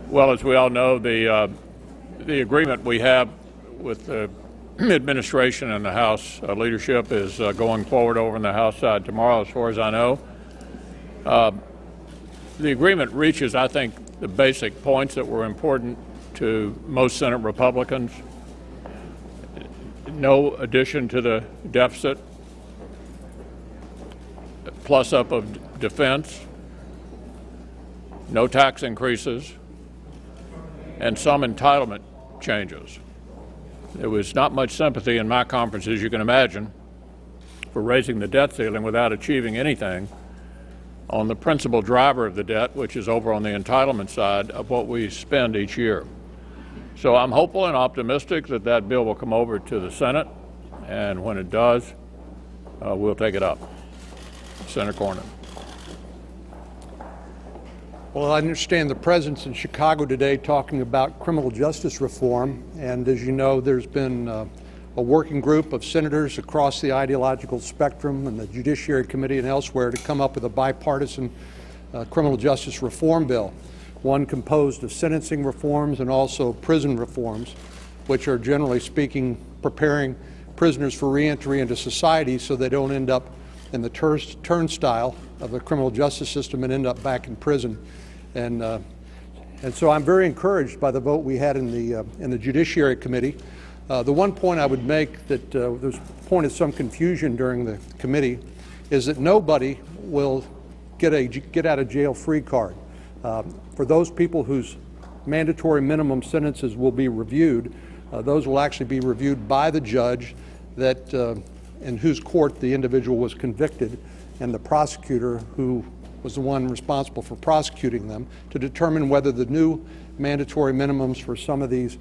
Well, as we all know, the agreement we have with the administration and the House leadership is going forward over on the House side tomorrow, as far as I know. The agreement reaches, I think, the basic points that were important to most Senate Republicans. No addition to the deficit, plus up of defense, no tax increases, and some entitlement changes. There was not much sympathy in my conference, as you can imagine, for raising the debt ceiling without achieving anything on the principal driver of the debt, which is over on the entitlement side of what we spend each year. So I'm hopeful and optimistic that that bill will come over to the Senate, and when it does, we'll take it up. Senator Cornyn. Well, I understand the President's in Chicago today talking about criminal justice reform, and as you know, there's been a working group of senators across the ideological spectrum and the Judiciary Committee and elsewhere to come up with a bipartisan criminal justice reform bill, one composed of sentencing reforms and also prison reforms, which are, generally speaking, preparing prisoners for reentry into society so they don't end up in the turnstile of the criminal justice system and end up back in prison. And so I'm very encouraged by the vote we had in the Judiciary Committee. The one point I would make that there's a point of some confusion during the committee is that nobody will get a get out of jail free card. For those people whose mandatory minimum sentences will be reviewed, those will actually be reviewed by the judge that in whose court the individual was convicted, and the prosecutor who was the one responsible for prosecuting them, to determine whether the new mandatory minimums for some of these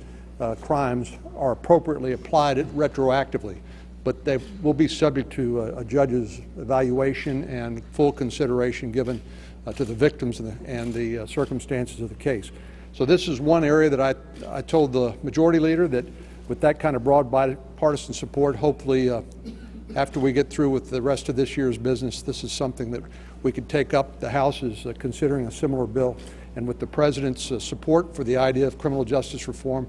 crimes are appropriately applied retroactively. But they will be subject to a judge's evaluation and full consideration given to the victims and the circumstances of the case. So this is one area that I told the Majority Leader that with that kind of broad bipartisan support, hopefully after we get through with the rest of this year's business, this is something that we could take up. The House is considering a similar bill, and with the President's support for the idea of criminal justice reform,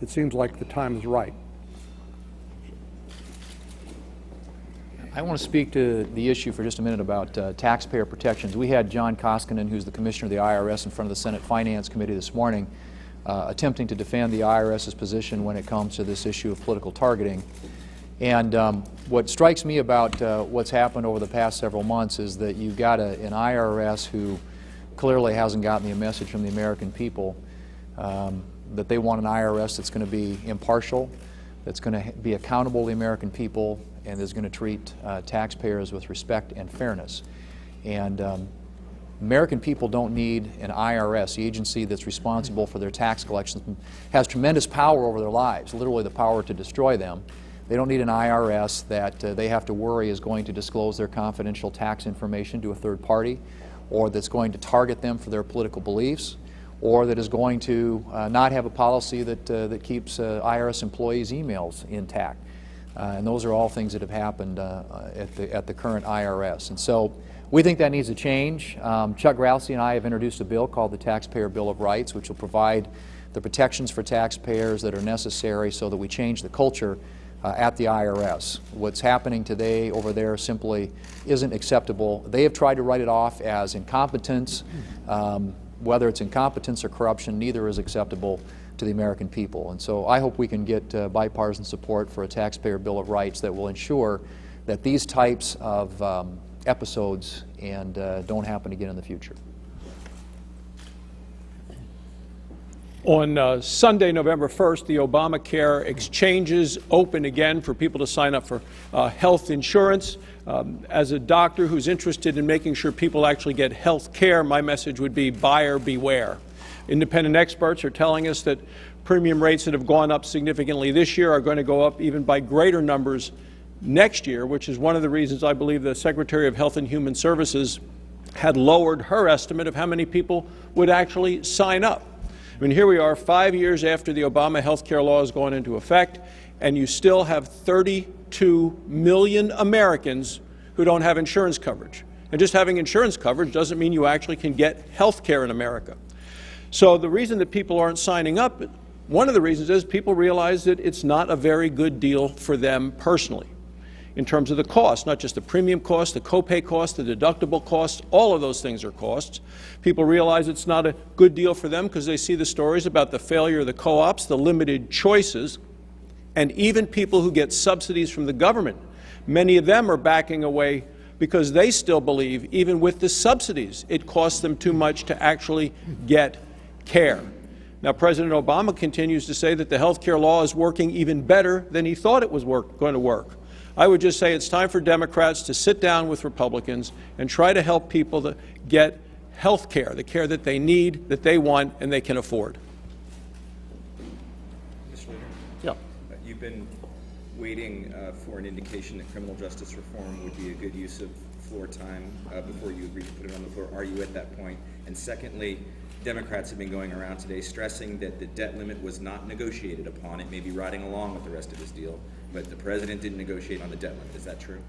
it seems like the time is right. I want to speak to the issue for just a minute about taxpayer protections. We had John Koskinen, who's the Commissioner of the IRS, in front of the Senate Finance Committee this morning, attempting to defend the IRS's position when it comes to this issue of political targeting. And what strikes me about what's happened over the past several months is that you've got an IRS who clearly hasn't gotten the message from the American people that they want an IRS that's going to be impartial, that's going to be accountable to the American people, and is going to treat taxpayers with respect and fairness. And American people don't need an IRS, the agency that's responsible for their tax collections, has tremendous power over their lives, literally the power to destroy them. They don't need an IRS that they have to worry is going to disclose their confidential tax information to a third party, or that's going to target them for their political beliefs, or that is going to not have a policy that keeps IRS employees' emails intact. And those are all things that have happened at the current IRS. And so we think that needs a change. Chuck Grassley and I have introduced a bill called the Taxpayer Bill of Rights, which will provide the protections for taxpayers that are necessary so that we change the culture at the IRS. What's happening today over there simply isn't acceptable. They have tried to write it off as incompetence. Whether it's incompetence or corruption, neither is acceptable to the American people. And so I hope we can get bipartisan support for a taxpayer bill of rights that will ensure that these types of episodes don't happen again in the future. On Sunday, November 1st, the Obamacare exchanges open again for people to sign up for health insurance. As a doctor who's interested in making sure people actually get health care, my message would be buyer beware. Independent experts are telling us that premium rates that have gone up significantly this year are going to go up even by greater numbers next year, which is one of the reasons I believe the Secretary of Health and Human Services had lowered her estimate of how many people would actually sign up. I mean, here we are 5 years after the Obama health care law has gone into effect, and you still have 32 million Americans who don't have insurance coverage. And just having insurance coverage doesn't mean you actually can get health care in America. So the reason that people aren't signing up, one of the reasons is people realize that it's not a very good deal for them personally in terms of the cost, not just the premium cost, the copay cost, the deductible costs, all of those things are costs. People realize it's not a good deal for them because they see the stories about the failure of the co-ops, the limited choices, and even people who get subsidies from the government. Many of them are backing away because they still believe, even with the subsidies, it costs them too much to actually get care. Now, President Obama continues to say that the health care law is working even better than he thought it was going to work. I would just say it's time for Democrats to sit down with Republicans and try to help people to get health care, the care that they need, that they want, and they can afford. Mr. Leader, Yeah. you've been waiting for an indication that criminal justice reform would be a good use of floor time before you agreed to put it on the floor. Are you at that point? And secondly, Democrats have been going around today stressing that the debt limit was not negotiated upon. It may be riding along with the rest of this deal, but the president didn't negotiate on the debt limit. Is that true?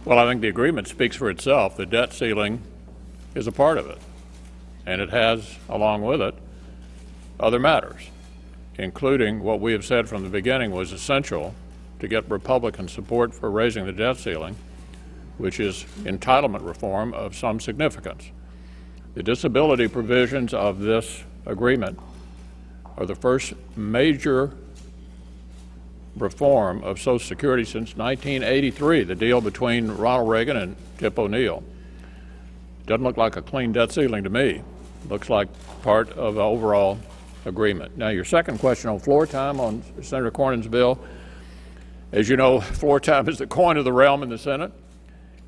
Well, I think the agreement speaks for itself. The debt ceiling is a part of it, and it has, along with it, other matters, including what we have said from the beginning was essential to get Republican support for raising the debt ceiling, which is entitlement reform of some significance. The disability provisions of this agreement are the first major reform of Social Security since 1983, the deal between Ronald Reagan and Tip O'Neill. Doesn't look like a clean debt ceiling to me. Looks like part of an overall agreement. Now, your second question on floor time on Senator Cornyn's bill, as you know, floor time is the coin of the realm in the Senate.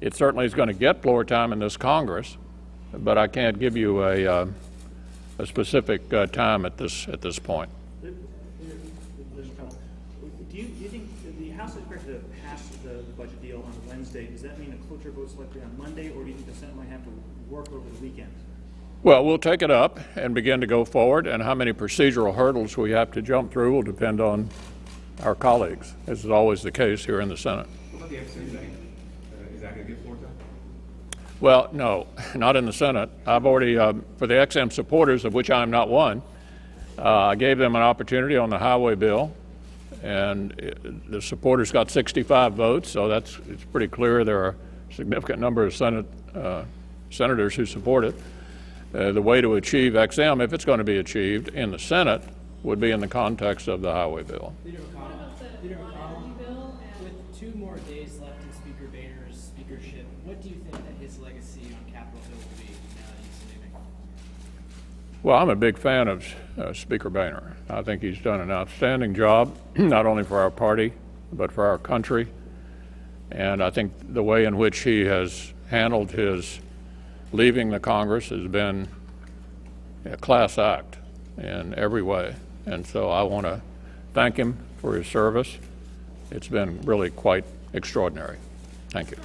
It certainly is going to get floor time in this Congress, but I can't give you a specific time at this point. Do you think the House is expected to pass the budget deal on Wednesday? Does that mean a cloture vote is likely on Monday, or do you think the Senate might have to work over the weekend? Well, we'll take it up and begin to go forward, and how many procedural hurdles we have to jump through will depend on our colleagues, as is always the case here in the Senate. What about the XM thing? Is that going to get floor time? Well, no, not in the Senate. I've already, for the XM supporters, of which I'm not one, I gave them an opportunity on the highway bill, and the supporters got 65 votes, so it's pretty clear there are a significant number of senators who support it. The way to achieve XM, if it's going to be achieved in the Senate, would be in the context of the highway bill. Leader McConnell, with 2 more days left in Speaker Boehner's speakership, what do you think that his legacy on Capitol Hill will be now that he's leaving? Well, I'm a big fan of Speaker Boehner. I think he's done an outstanding job, not only for our party, but for our country. And I think the way in which he has handled his leaving the Congress has been a class act in every way. And so I want to thank him for his service. It's been really quite extraordinary. Thank you.